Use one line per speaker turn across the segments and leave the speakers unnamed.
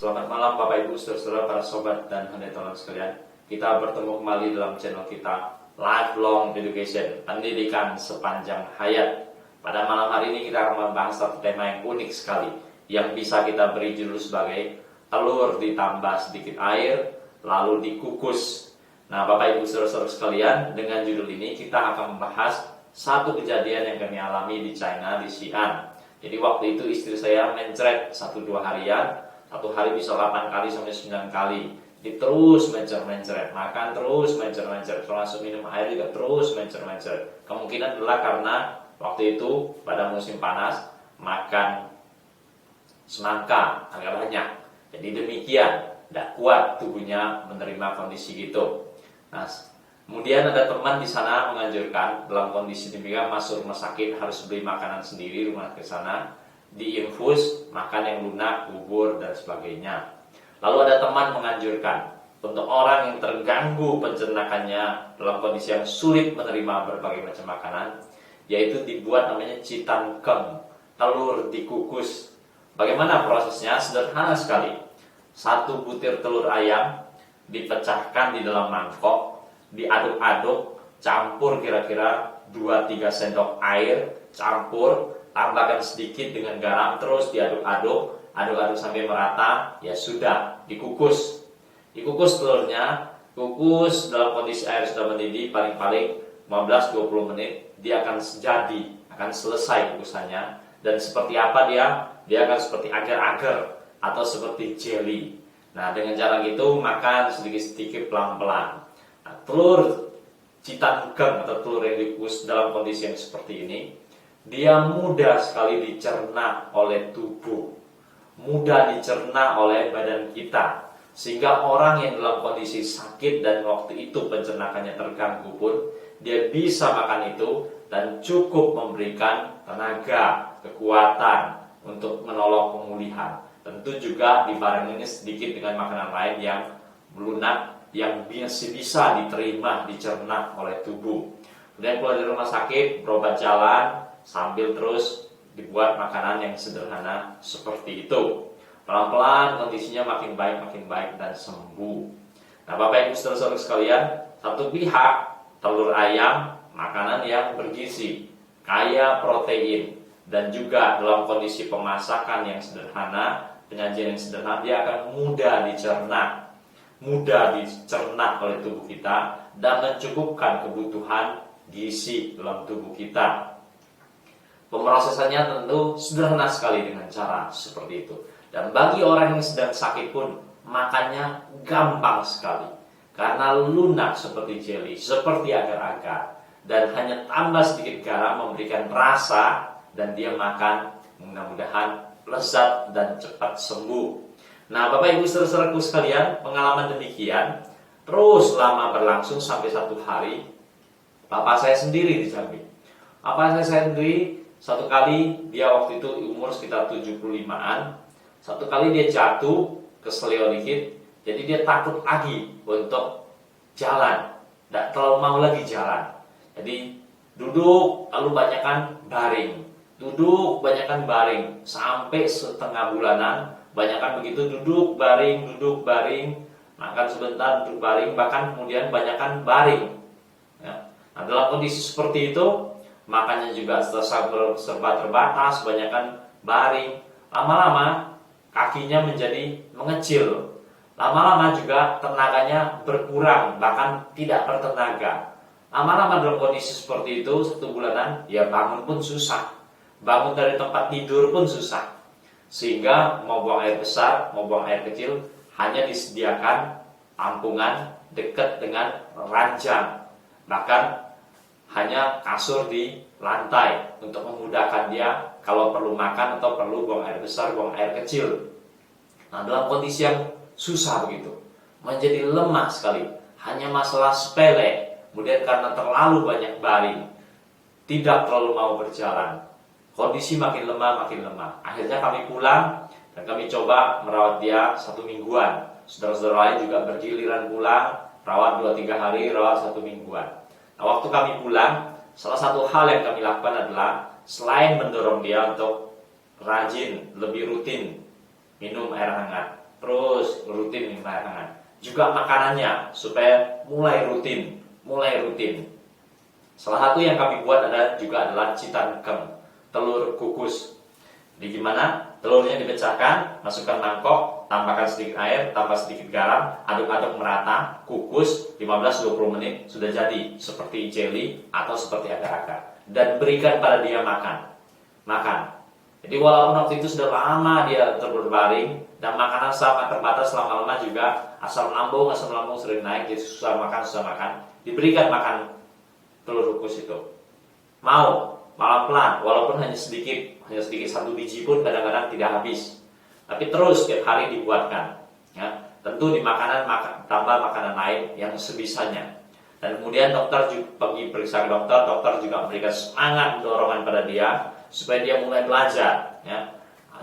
Selamat malam Bapak Ibu, saudara-saudara, para sobat dan hendak sekalian. Kita bertemu kembali dalam channel kita Lifelong Education, pendidikan sepanjang hayat. Pada malam hari ini kita akan membahas satu tema yang unik sekali, yang bisa kita beri judul sebagai telur ditambah sedikit air lalu dikukus. Nah Bapak Ibu, saudara-saudara sekalian, dengan judul ini kita akan membahas satu kejadian yang kami alami di China, di Xi'an. Jadi waktu itu istri saya mencret 1-2 harian. Satu hari bisa 8 kali sampai 9 kali. Jadi terus mencret, makan terus mencret, termasuk minum air juga terus mencret. Kemungkinan adalah karena waktu itu pada musim panas makan semangka agak banyak. Jadi demikian, tidak kuat tubuhnya menerima kondisi gitu. Nah, kemudian ada teman di sana menganjurkan dalam kondisi demikian masuk rumah sakit harus beli makanan sendiri rumah ke sana. Diinfus, makan yang lunak, bubur, dan sebagainya. Lalu ada teman menganjurkan untuk orang yang terganggu pencernakannya dalam kondisi yang sulit menerima berbagai macam makanan, yaitu dibuat namanya citangkeng, telur dikukus. Bagaimana prosesnya? Sederhana sekali. 1 butir telur ayam dipecahkan di dalam mangkok, diaduk-aduk, campur kira-kira 2-3 sendok air, campur, tambahkan sedikit dengan garam, terus diaduk-aduk, aduk-aduk sampai merata, ya sudah, dikukus. Dikukus telurnya, kukus dalam kondisi air sudah mendidih, paling-paling 15-20 menit, dia akan jadi, akan selesai kukusannya. Dan seperti apa dia? Dia akan seperti agar-agar atau seperti jelly. Nah, dengan cara gitu, makan sedikit-sedikit pelan-pelan. Nah, telur citangkeng atau telur yang dikukus dalam kondisi yang seperti ini, dia mudah sekali dicerna oleh tubuh, mudah dicerna oleh badan kita, sehingga orang yang dalam kondisi sakit dan waktu itu pencernakannya terganggu pun dia bisa makan itu dan cukup memberikan tenaga, kekuatan untuk menolong pemulihan. Tentu juga dibarengi sedikit dengan makanan lain yang melunak, yang bisa diterima, dicerna oleh tubuh. Kemudian keluar dari rumah sakit, berobat jalan, sambil terus dibuat makanan yang sederhana seperti itu. Pelan-pelan kondisinya makin baik dan sembuh. Nah Bapak Ibu saudara-saudara sekalian, satu pihak telur ayam makanan yang bergizi, kaya protein, dan juga dalam kondisi pemasakan yang sederhana, penyajian yang sederhana, dia akan mudah dicerna oleh tubuh kita dan mencukupkan kebutuhan gizi dalam tubuh kita. Pemrosesannya tentu sederhana sekali dengan cara seperti itu. Dan bagi orang yang sedang sakit pun makannya gampang sekali. Karena lunak seperti jelly, seperti agar-agar. Dan hanya tambah sedikit garam memberikan rasa dan dia makan, mudah-mudahan lezat dan cepat sembuh. Nah Bapak Ibu saudara-saudaraku sekalian, pengalaman demikian terus lama berlangsung sampai 1 hari. Bapak saya sendiri di samping. Bapak saya sendiri, satu kali dia waktu itu umur sekitar 75-an. Satu kali dia jatuh, keselio dikit, jadi dia takut lagi untuk jalan, tidak terlalu mau lagi jalan. Jadi duduk, lalu banyakkan baring, duduk, banyakkan baring, sampai setengah bulanan, banyakkan begitu, duduk baring, makan sebentar, duduk baring, bahkan kemudian banyakkan baring. Ya. Nah dalam kondisi seperti itu, makannya juga serba terbatas, banyakkan baring. Lama-lama kakinya menjadi mengecil. Lama-lama juga tenaganya berkurang, bahkan tidak bertenaga. Lama-lama dalam kondisi seperti itu 1 bulanan, ya bangun pun susah. Bangun dari tempat tidur pun susah. Sehingga mau buang air besar, mau buang air kecil, hanya disediakan tampungan dekat dengan ranjang. Bahkan hanya kasur di lantai untuk memudahkan dia kalau perlu makan atau perlu buang air besar, buang air kecil. Nah dalam kondisi yang susah begitu, menjadi lemah sekali, hanya masalah sepele. Kemudian karena terlalu banyak baring, tidak terlalu mau berjalan, kondisi makin lemah. Akhirnya kami pulang dan kami coba merawat dia 1 mingguan. Saudara-saudara lain juga bergiliran pulang, rawat 2-3 hari, rawat 1 mingguan. Nah, waktu kami pulang, salah satu hal yang kami lakukan adalah selain mendorong dia untuk rajin, lebih rutin minum air hangat, terus rutin tangan. Juga makanannya supaya mulai rutin. Salah satu yang kami buat adalah citankem, telur kukus. Jadi gimana? Telurnya dipecahkan, masukkan mangkok, tambahkan sedikit air, tambah sedikit garam, aduk-aduk merata, kukus 15-20 menit, sudah jadi seperti jelly atau seperti agar-agar. Dan berikan pada dia makan. Jadi walaupun waktu itu sudah lama dia terbaring dan makanan sangat terbatas, lama-lama juga asam lambung sering naik, jadi susah makan. Diberikan makan telur kukus itu. Mau pelan-pelan, walaupun hanya sedikit 1 biji pun kadang-kadang tidak habis. Tapi terus setiap hari dibuatkan. Ya, tentu di makanan tambah makanan lain yang sebisanya. Dan kemudian dokter juga pergi periksa ke dokter juga memberikan semangat dorongan pada dia supaya dia mulai belajar. Ya,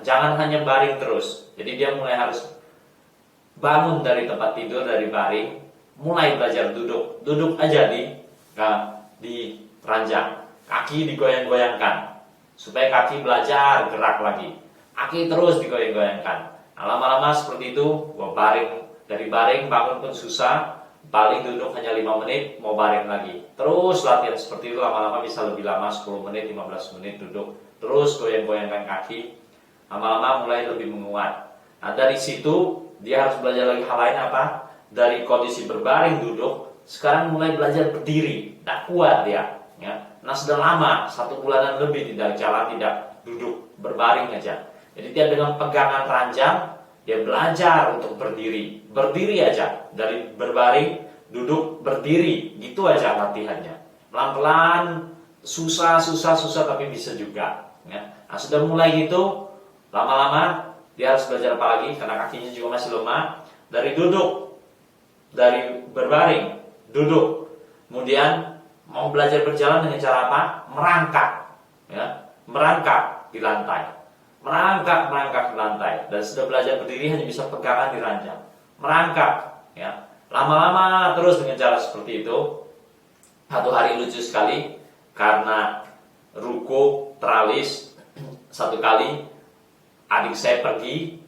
jangan hanya baring terus. Jadi dia mulai harus bangun dari tempat tidur, dari baring, mulai belajar duduk aja di ranjang. Kaki digoyang-goyangkan supaya kaki belajar gerak lagi. Kaki terus digoyang-goyangkan. Nah, lama-lama seperti itu, dari baring bangun pun susah. Paling duduk hanya 5 menit, mau baring lagi. Terus latihan seperti itu, lama-lama bisa lebih lama, 10 menit, 15 menit duduk. Terus goyang-goyangkan kaki. Lama-lama mulai lebih menguat. Nah, dari situ dia harus belajar lagi hal lain apa? Dari kondisi berbaring duduk, sekarang mulai belajar berdiri. Tak kuat dia. Ya. Nah, sudah lama, 1 bulanan lebih tidak jalan, tidak duduk, berbaring aja. Jadi dia dengan pegangan ranjang, dia belajar untuk berdiri aja, dari berbaring, duduk, berdiri, gitu aja latihannya. Pelan-pelan, susah tapi bisa juga. Ya. Nah, sudah mulai gitu, lama-lama dia harus belajar apa lagi, karena kakinya juga masih lemah. Dari berbaring, duduk, kemudian mau belajar berjalan dengan cara apa? Merangkak di lantai. Merangkak di lantai. Dan sudah belajar berdiri hanya bisa pegangan di ranjang. Merangkak, ya. Lama-lama terus dengan cara seperti itu. Satu hari lucu sekali karena ruko teralis. Satu kali adik saya pergi,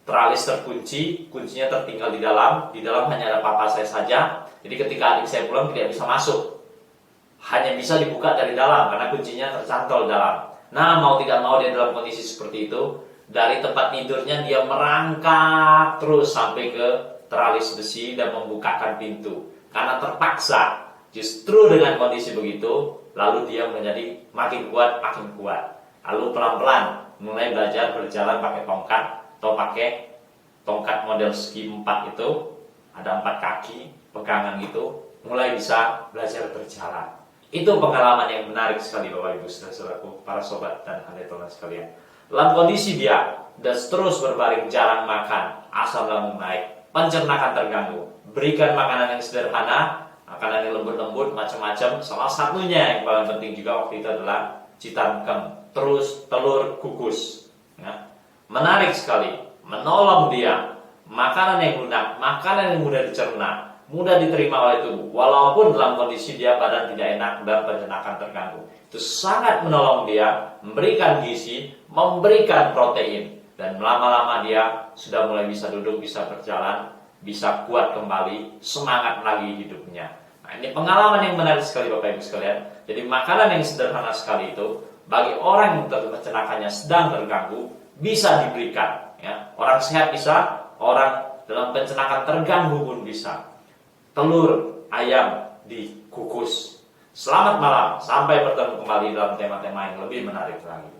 teralis terkunci, kuncinya tertinggal di dalam. Di dalam hanya ada papa saya saja. Jadi ketika adik saya pulang tidak bisa masuk. Hanya bisa dibuka dari dalam karena kuncinya tercantol dalam. Nah, mau tidak mau dia dalam kondisi seperti itu, dari tempat tidurnya dia merangkak terus sampai ke teralis besi dan membukakan pintu. Karena terpaksa, justru dengan kondisi begitu, lalu dia menjadi makin kuat. Lalu pelan-pelan mulai belajar berjalan pakai tongkat atau pakai tongkat model segi 4 itu, ada 4 kaki, pegangan gitu, mulai bisa belajar berjalan. Itu pengalaman yang menarik sekali Bapak Ibu saudaraku, para sobat dan handetolan sekalian. Dalam kondisi dia terus berbaring, jarang makan, asam lambung naik, pencernaan terganggu. Berikan makanan yang sederhana, makanan yang lembut-lembut, macam-macam. Salah satunya yang paling penting juga waktu itu adalah citankem, terus telur kukus. Ya. Menarik sekali, menolong dia. Makanan yang lunak, makanan yang mudah dicerna, mudah diterima oleh tubuh, walaupun dalam kondisi dia badan tidak enak dan pencernaan terganggu. Itu sangat menolong dia, memberikan gizi, memberikan protein, dan lama-lama dia sudah mulai bisa duduk, bisa berjalan, bisa kuat kembali, semangat lagi hidupnya. Nah, ini pengalaman yang menarik sekali Bapak Ibu sekalian. Jadi makanan yang sederhana sekali itu bagi orang yang pencernaannya sedang terganggu bisa diberikan. Ya. Orang sehat bisa, orang dalam pencernaan terganggu pun bisa. Telur ayam dikukus. Selamat malam, sampai bertemu kembali dalam tema-tema yang lebih menarik lagi.